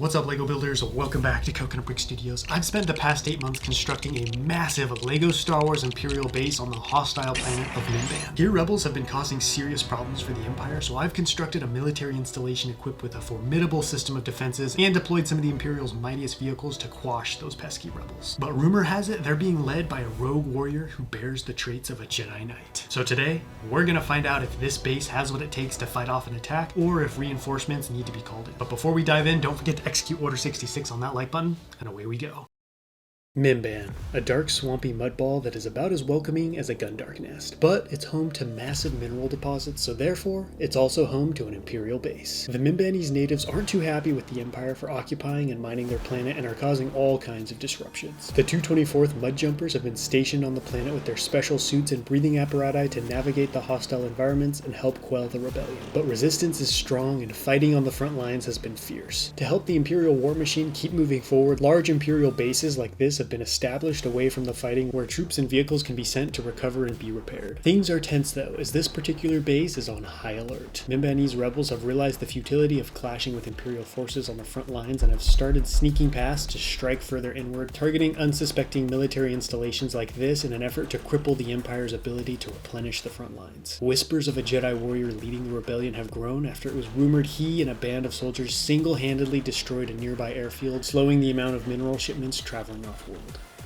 What's up, LEGO builders? Welcome back to Coconut Brick Studios. I've spent the past 8 months constructing a massive LEGO Star Wars Imperial base on the hostile planet of Mimban. Here, rebels have been causing serious problems for the Empire, so I've constructed a military installation equipped with a formidable system of defenses and deployed some of the Imperial's mightiest vehicles to quash those pesky rebels. But rumor has it they're being led by a rogue warrior who bears the traits of a Jedi Knight. So today, we're gonna find out if this base has what it takes to fight off an attack, or if reinforcements need to be called in. But before we dive in, don't forget to execute Order 66 on that like button, and away we go. Mimban, a dark, swampy mud ball that is about as welcoming as a Gundark nest, but it's home to massive mineral deposits, so therefore, it's also home to an Imperial base. The Mimbanese natives aren't too happy with the Empire for occupying and mining their planet and are causing all kinds of disruptions. The 224th Mud Jumpers have been stationed on the planet with their special suits and breathing apparatus to navigate the hostile environments and help quell the rebellion. But resistance is strong and fighting on the front lines has been fierce. To help the Imperial war machine keep moving forward, large Imperial bases like this have been established away from the fighting where troops and vehicles can be sent to recover and be repaired. Things are tense though, as this particular base is on high alert. Mimbanese rebels have realized the futility of clashing with Imperial forces on the front lines and have started sneaking past to strike further inward, targeting unsuspecting military installations like this in an effort to cripple the Empire's ability to replenish the front lines. Whispers of a Jedi warrior leading the rebellion have grown after it was rumored he and a band of soldiers single-handedly destroyed a nearby airfield, slowing the amount of mineral shipments traveling off-world.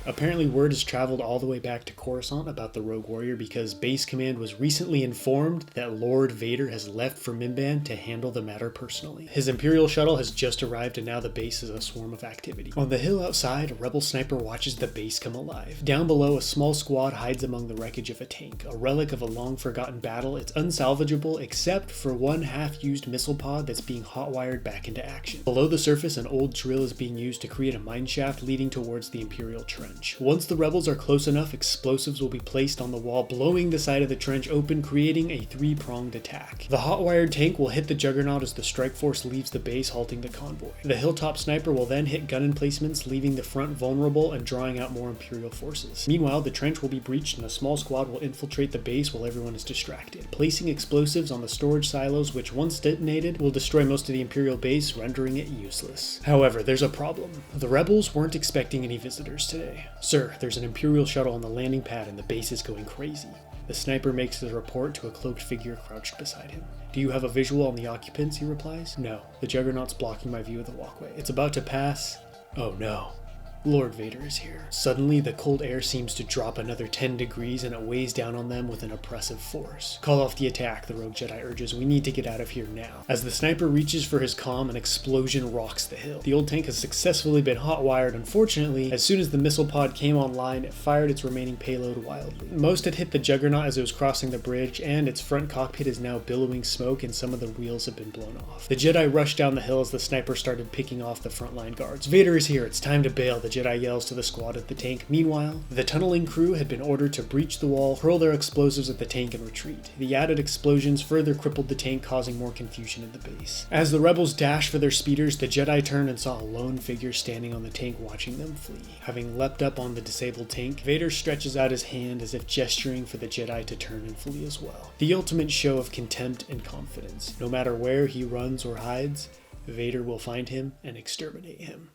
Apparently word has traveled all the way back to Coruscant about the rogue warrior because base command was recently informed that Lord Vader has left for Mimban to handle the matter personally. His Imperial shuttle has just arrived and now the base is a swarm of activity. On the hill outside, a rebel sniper watches the base come alive. Down below, a small squad hides among the wreckage of a tank, a relic of a long-forgotten battle. It's unsalvageable except for one half-used missile pod that's being hot-wired back into action. Below the surface, an old drill is being used to create a mine shaft leading towards the Imperial trench. Once the rebels are close enough, explosives will be placed on the wall, blowing the side of the trench open, creating a three-pronged attack. The hot-wired tank will hit the juggernaut as the strike force leaves the base, halting the convoy. The hilltop sniper will then hit gun emplacements, leaving the front vulnerable and drawing out more Imperial forces. Meanwhile, the trench will be breached and a small squad will infiltrate the base while everyone is distracted, placing explosives on the storage silos which, once detonated, will destroy most of the Imperial base, rendering it useless. However, there's a problem. The rebels weren't expecting any visitors today. Sir, there's an Imperial shuttle on the landing pad and the base is going crazy. The sniper makes his report to a cloaked figure crouched beside him. Do you have a visual on the occupants? He replies. No, the juggernaut's blocking my view of the walkway. It's about to pass. Oh no. Lord Vader is here. Suddenly, the cold air seems to drop another 10 degrees and it weighs down on them with an oppressive force. Call off the attack, the rogue Jedi urges. We need to get out of here now. As the sniper reaches for his comm, an explosion rocks the hill. The old tank has successfully been hot-wired. Unfortunately, as soon as the missile pod came online, it fired its remaining payload wildly. Most had hit the juggernaut as it was crossing the bridge, and its front cockpit is now billowing smoke and some of the wheels have been blown off. The Jedi rushed down the hill as the sniper started picking off the frontline guards. Vader is here, it's time to bail, the Jedi yells to the squad at the tank. Meanwhile, the tunneling crew had been ordered to breach the wall, hurl their explosives at the tank and retreat. The added explosions further crippled the tank, causing more confusion in the base. As the rebels dashed for their speeders, the Jedi turned and saw a lone figure standing on the tank watching them flee. Having leapt up on the disabled tank, Vader stretches out his hand as if gesturing for the Jedi to turn and flee as well. The ultimate show of contempt and confidence. No matter where he runs or hides, Vader will find him and exterminate him.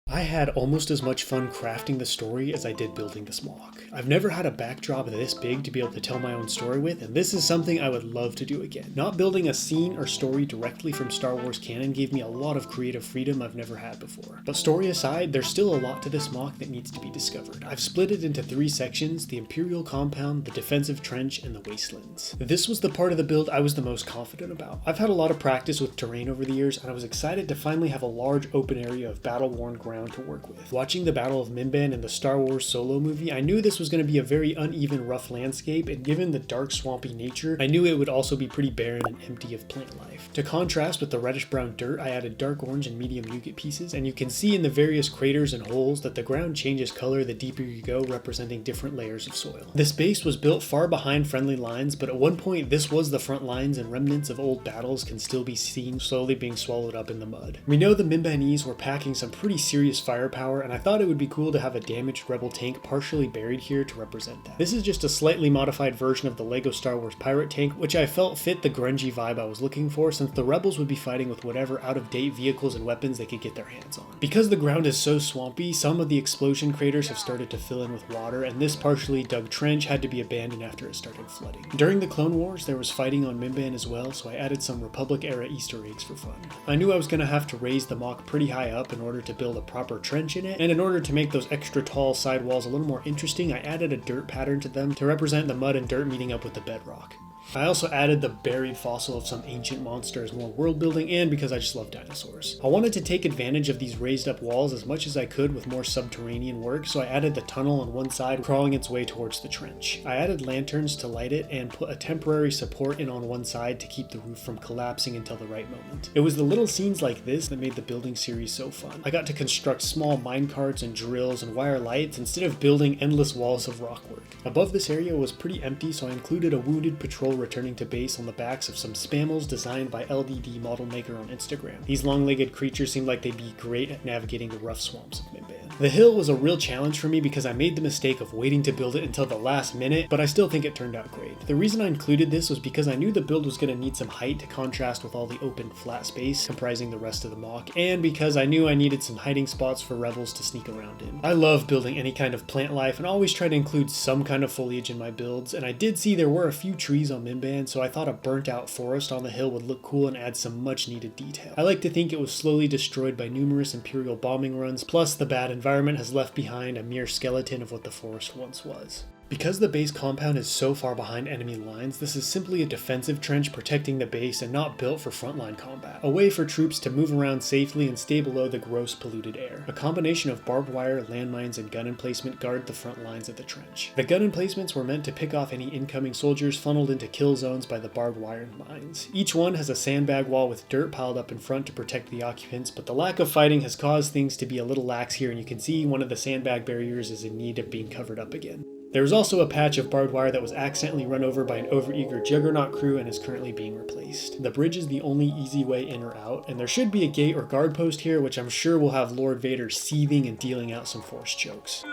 I had almost as much fun crafting the story as I did building this mock. I've never had a backdrop this big to be able to tell my own story with, and this is something I would love to do again. Not building a scene or story directly from Star Wars canon gave me a lot of creative freedom I've never had before. But story aside, there's still a lot to this mock that needs to be discovered. I've split it into 3 sections: the Imperial compound, the defensive trench, and the wastelands. This was the part of the build I was the most confident about. I've had a lot of practice with terrain over the years, and I was excited to finally have a large open area of battle-worn ground to work with. Watching the Battle of Mimban in the Star Wars Solo movie, I knew this was going to be a very uneven, rough landscape, and given the dark, swampy nature, I knew it would also be pretty barren and empty of plant life. To contrast with the reddish-brown dirt, I added dark orange and medium nougat pieces, and you can see in the various craters and holes that the ground changes color the deeper you go, representing different layers of soil. This base was built far behind friendly lines, but at one point this was the front lines and remnants of old battles can still be seen slowly being swallowed up in the mud. We know the Mimbanese were packing some pretty serious serious firepower, and I thought it would be cool to have a damaged rebel tank partially buried here to represent that. This is just a slightly modified version of the LEGO Star Wars pirate tank, which I felt fit the grungy vibe I was looking for, since the rebels would be fighting with whatever out-of-date vehicles and weapons they could get their hands on. Because the ground is so swampy, some of the explosion craters have started to fill in with water, and this partially dug trench had to be abandoned after it started flooding. During the Clone Wars, there was fighting on Mimban as well, so I added some Republic-era Easter eggs for fun. I knew I was going to have to raise the MOC pretty high up in order to build a proper trench in it, and in order to make those extra tall side walls a little more interesting, I added a dirt pattern to them to represent the mud and dirt meeting up with the bedrock. I also added the buried fossil of some ancient monster as more world building, and because I just love dinosaurs. I wanted to take advantage of these raised up walls as much as I could with more subterranean work, so I added the tunnel on one side crawling its way towards the trench. I added lanterns to light it and put a temporary support in on one side to keep the roof from collapsing until the right moment. It was the little scenes like this that made the building series so fun. I got to construct small minecarts and drills and wire lights instead of building endless walls of rockwork. Above this area was pretty empty, so I included a wounded patrol returning to base on the backs of some spammels designed by LDD Model Maker on Instagram. These long-legged creatures seemed like they'd be great at navigating the rough swamps of Mimban. The hill was a real challenge for me because I made the mistake of waiting to build it until the last minute, but I still think it turned out great. The reason I included this was because I knew the build was going to need some height to contrast with all the open flat space comprising the rest of the MOC, and because I knew I needed some hiding spots for rebels to sneak around in. I love building any kind of plant life and always try to include some kind of foliage in my builds, and I did see there were a few trees on Mimban, so I thought a burnt out forest on the hill would look cool and add some much needed detail. I like to think it was slowly destroyed by numerous Imperial bombing runs, plus the bad environment has left behind a mere skeleton of what the forest once was. Because the base compound is so far behind enemy lines, this is simply a defensive trench protecting the base and not built for frontline combat. A way for troops to move around safely and stay below the gross polluted air. A combination of barbed wire, landmines, and gun emplacement guard the front lines of the trench. The gun emplacements were meant to pick off any incoming soldiers funneled into kill zones by the barbed wire mines. Each one has a sandbag wall with dirt piled up in front to protect the occupants, but the lack of fighting has caused things to be a little lax here, and you can see one of the sandbag barriers is in need of being covered up again. There was also a patch of barbed wire that was accidentally run over by an overeager Juggernaut crew and is currently being replaced. The bridge is the only easy way in or out, and there should be a gate or guard post here, which I'm sure will have Lord Vader seething and dealing out some force chokes.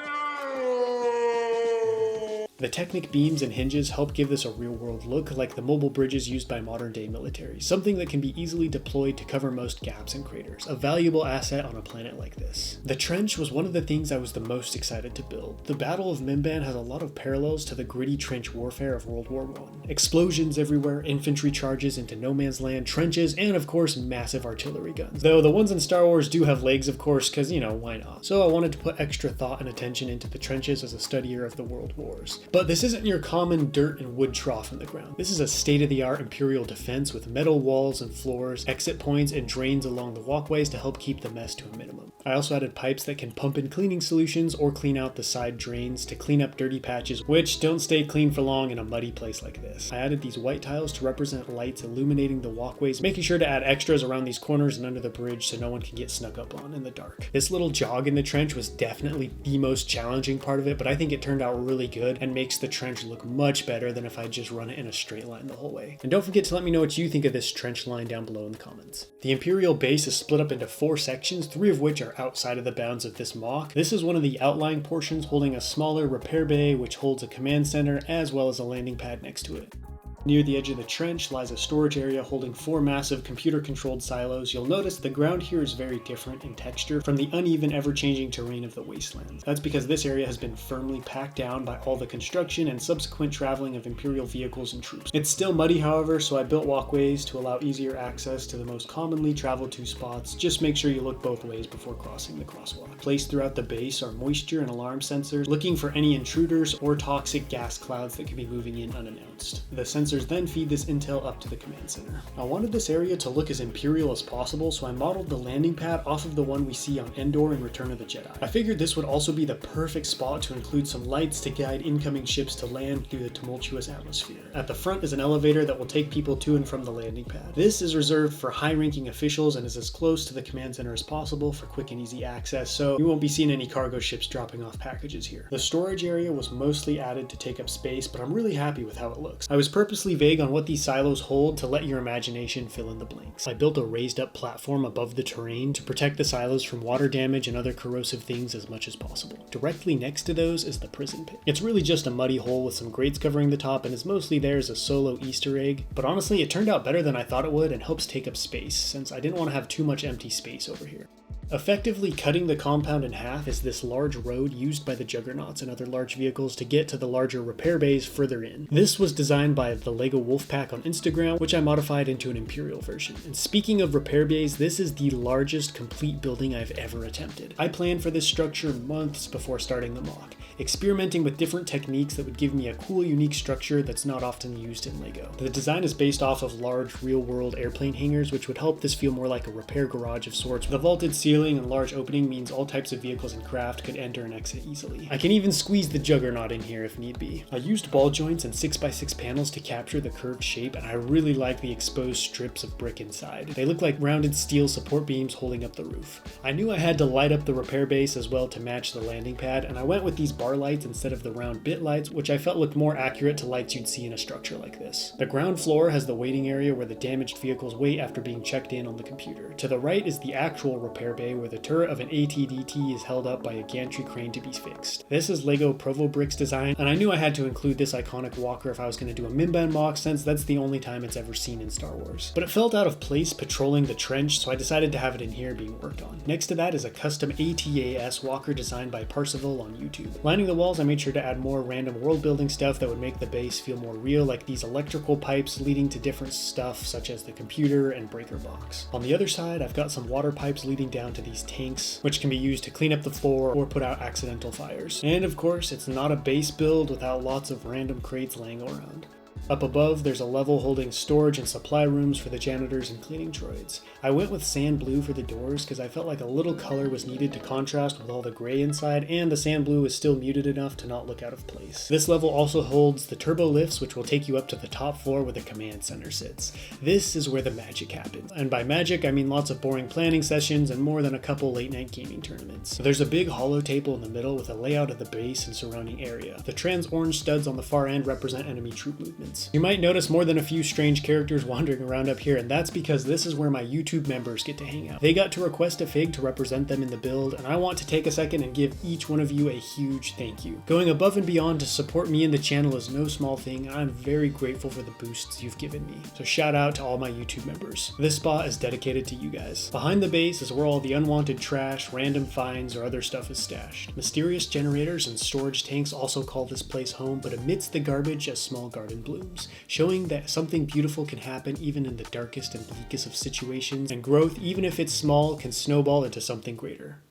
The Technic beams and hinges help give this a real-world look, like the mobile bridges used by modern-day military, something that can be easily deployed to cover most gaps and craters, a valuable asset on a planet like this. The trench was one of the things I was the most excited to build. The Battle of Mimban has a lot of parallels to the gritty trench warfare of World War I. Explosions everywhere, infantry charges into no man's land, trenches, and of course massive artillery guns. Though the ones in Star Wars do have legs, of course, because, why not? So I wanted to put extra thought and attention into the trenches as a studier of the World Wars. But this isn't your common dirt and wood trough in the ground. This is a state-of-the-art Imperial defense with metal walls and floors, exit points, and drains along the walkways to help keep the mess to a minimum. I also added pipes that can pump in cleaning solutions or clean out the side drains to clean up dirty patches, which don't stay clean for long in a muddy place like this. I added these white tiles to represent lights illuminating the walkways, making sure to add extras around these corners and under the bridge so no one can get snuck up on in the dark. This little jog in the trench was definitely the most challenging part of it, but I think it turned out really good and makes the trench look much better than if I just run it in a straight line the whole way. And don't forget to let me know what you think of this trench line down below in the comments. The Imperial base is split up into 4 sections, 3 of which are outside of the bounds of this MOC. This is one of the outlying portions holding a smaller repair bay which holds a command center as well as a landing pad next to it. Near the edge of the trench lies a storage area holding 4 massive computer-controlled silos. You'll notice the ground here is very different in texture from the uneven, ever-changing terrain of the wastelands. That's because this area has been firmly packed down by all the construction and subsequent traveling of Imperial vehicles and troops. It's still muddy, however, so I built walkways to allow easier access to the most commonly traveled to spots. Just make sure you look both ways before crossing the crosswalk. Placed throughout the base are moisture and alarm sensors, looking for any intruders or toxic gas clouds that could be moving in unannounced. The sensors then feed this intel up to the command center. I wanted this area to look as Imperial as possible, so I modeled the landing pad off of the one we see on Endor in Return of the Jedi. I figured this would also be the perfect spot to include some lights to guide incoming ships to land through the tumultuous atmosphere. At the front is an elevator that will take people to and from the landing pad. This is reserved for high-ranking officials and is as close to the command center as possible for quick and easy access, so you won't be seeing any cargo ships dropping off packages here. The storage area was mostly added to take up space, but I'm really happy with how it looks. I was purposely purposely vague on what these silos hold to let your imagination fill in the blanks. I built a raised up platform above the terrain to protect the silos from water damage and other corrosive things as much as possible. Directly next to those is the prison pit. It's really just a muddy hole with some grates covering the top and is mostly there as a solo Easter egg, but honestly it turned out better than I thought it would and helps take up space, since I didn't want to have too much empty space over here. Effectively cutting the compound in half is this large road used by the juggernauts and other large vehicles to get to the larger repair bays further in. This was designed by the LEGO Wolfpack on Instagram, which I modified into an Imperial version. And speaking of repair bays, this is the largest complete building I've ever attempted. I planned for this structure months before starting the mock, experimenting with different techniques that would give me a cool, unique structure that's not often used in LEGO. The design is based off of large, real-world airplane hangars, which would help this feel more like a repair garage of sorts. The vaulted ceiling and large opening means all types of vehicles and craft could enter and exit easily. I can even squeeze the juggernaut in here if need be. I used ball joints and 6x6 panels to capture the curved shape, and I really like the exposed strips of brick inside. They look like rounded steel support beams holding up the roof. I knew I had to light up the repair base as well to match the landing pad, and I went with these bar lights instead of the round bit lights, which I felt looked more accurate to lights you'd see in a structure like this. The ground floor has the waiting area where the damaged vehicles wait after being checked in on the computer. To the right is the actual repair bay where the turret of an ATDT is held up by a gantry crane to be fixed. This is LEGO Provo Bricks design, and I knew I had to include this iconic walker if I was going to do a Mimban mock, since that's the only time it's ever seen in Star Wars. But it felt out of place patrolling the trench, so I decided to have it in here being worked on. Next to that is a custom ATAS walker designed by Parsival on YouTube. Lining the walls, I made sure to add more random world building stuff that would make the base feel more real, like these electrical pipes leading to different stuff such as the computer and breaker box. On the other side, I've got some water pipes leading down to these tanks, which can be used to clean up the floor or put out accidental fires. And of course, it's not a base build without lots of random crates laying around. Up above, there's a level holding storage and supply rooms for the janitors and cleaning droids. I went with sand blue for the doors because I felt like a little color was needed to contrast with all the gray inside, and the sand blue is still muted enough to not look out of place. This level also holds the turbo lifts, which will take you up to the top floor where the command center sits. This is where the magic happens. And by magic, I mean lots of boring planning sessions and more than a couple late night gaming tournaments. There's a big hollow table in the middle with a layout of the base and surrounding area. The trans orange studs on the far end represent enemy troop movements. You might notice more than a few strange characters wandering around up here, and that's because this is where my YouTube members get to hang out. They got to request a fig to represent them in the build, and I want to take a second and give each one of you a huge thank you. Going above and beyond to support me and the channel is no small thing, and I'm very grateful for the boosts you've given me. So shout out to all my YouTube members. This spot is dedicated to you guys. Behind the base is where all the unwanted trash, random finds, or other stuff is stashed. Mysterious generators and storage tanks also call this place home, but amidst the garbage a small garden blooms, showing that something beautiful can happen even in the darkest and bleakest of situations, and growth, even if it's small, can snowball into something greater.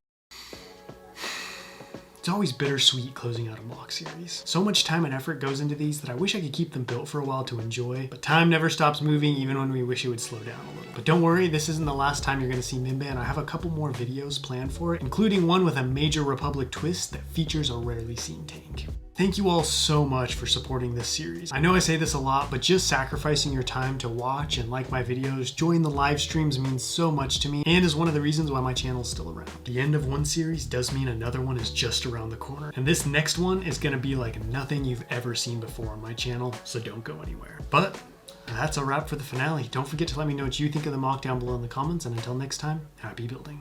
It's always bittersweet closing out a mock series. So much time and effort goes into these that I wish I could keep them built for a while to enjoy, but time never stops moving even when we wish it would slow down a little. But don't worry, this isn't the last time you're going to see Mimban. I have a couple more videos planned for it, including one with a major Republic twist that features a rarely seen tank. Thank you all so much for supporting this series. I know I say this a lot, but just sacrificing your time to watch and like my videos, join the live streams means so much to me, and is one of the reasons why my channel is still around. The end of one series does mean another one is just around the corner, and this next one is gonna be like nothing you've ever seen before on my channel, so don't go anywhere. But that's a wrap for the finale. Don't forget to let me know what you think of the mock down below in the comments, and until next time, happy building.